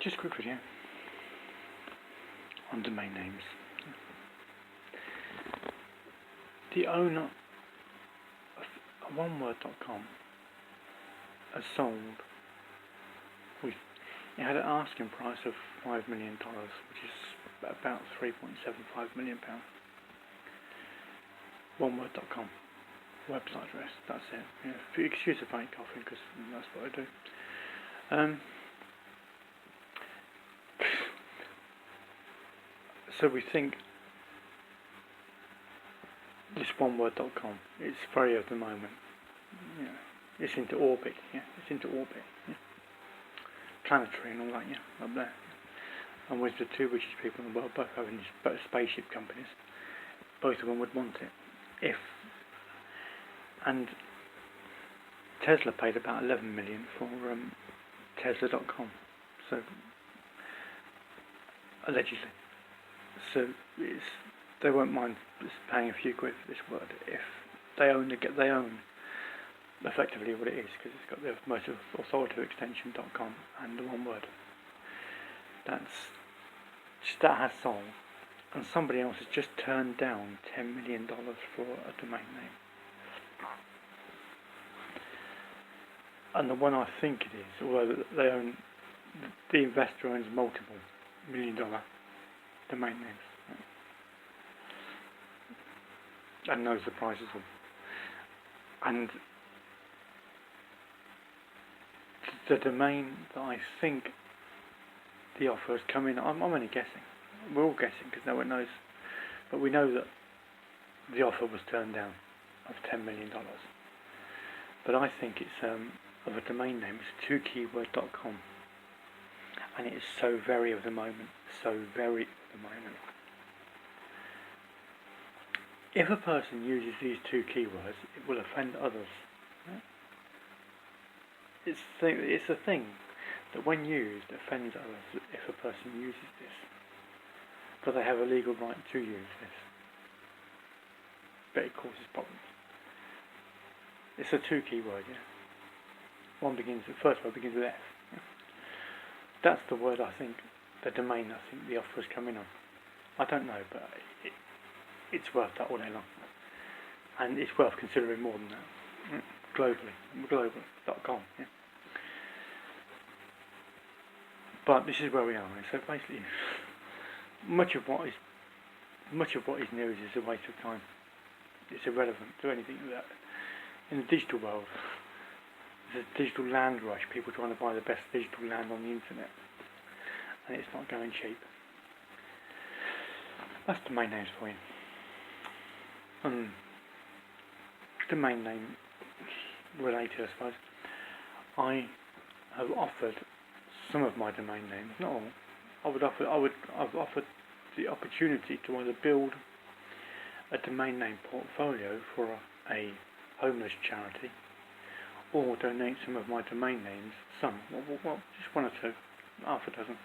Just a quick video on domain names. The owner of oneword.com has sold. It had an asking price of $5 million, which is about £3.75 million. Oneword.com website address. That's it. Yeah, excuse the fake coughing because that's what I do. So we think this oneword.com is very of the moment. Yeah, it's into orbit. Yeah, it's into orbit. Yeah. Planetary and all that. Yeah, up there. And with the two richest people in the world, both having spaceship companies, both of them would want it. And Tesla paid about 11 million for Tesla.com. So allegedly. So they won't mind paying a few quid for this word if they own effectively what it is, because it's got the most authoritative extension.com and the one word. That has sold, and somebody else has just turned down $10 million for a domain name. And the one I think it is, although the investor owns multiple $1 million domain names and knows the prices of them. And the domain that I think the offer has come in, I'm only guessing. We're all guessing because no one knows, but we know that the offer was turned down of $10 million. But I think it's of a domain name. It's 2keyword.com, and it is so very of the moment. So very of the moment. If a person uses these two keywords, it will offend others. It's a thing that when used offends others if a person uses this, but they have a legal right to use this, but it causes problems. It's a two keyword, yeah. The first word begins with F. Yeah? That's the word I think, the domain I think the offer is coming on. I don't know, but it's worth that all day long. And it's worth considering more than that. Global.com, yeah. But this is where we are. So basically, much of what is news is a waste of time. It's irrelevant to anything like that. In the digital world, there's a digital land rush. People trying to buy the best digital land on the internet, and it's not going cheap. That's domain names for you. Domain name related, I suppose. I have offered some of my domain names, not all. I've offered the opportunity to either build a domain name portfolio for a homeless charity, or donate some of my domain names, just one or two, half a dozen,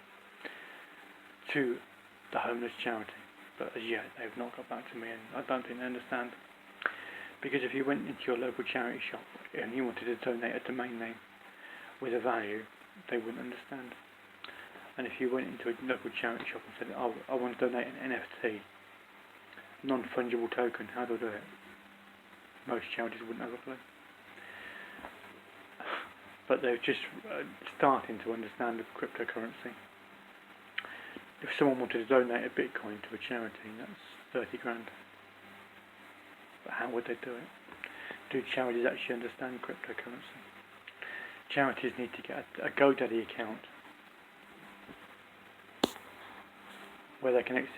to the homeless charity. But as yet, they've not got back to me, and I don't think they understand. Because if you went into your local charity shop and you wanted to donate a domain name with a value, they wouldn't understand. And if you went into a local charity shop and said, I want to donate an NFT, non-fungible token, how do I do it? Most charities wouldn't have a clue. But they're just starting to understand the cryptocurrency. If someone wanted to donate a Bitcoin to a charity, that's 30 grand. But how would they do it? Do charities actually understand cryptocurrency? Charities need to get a GoDaddy account where they can accept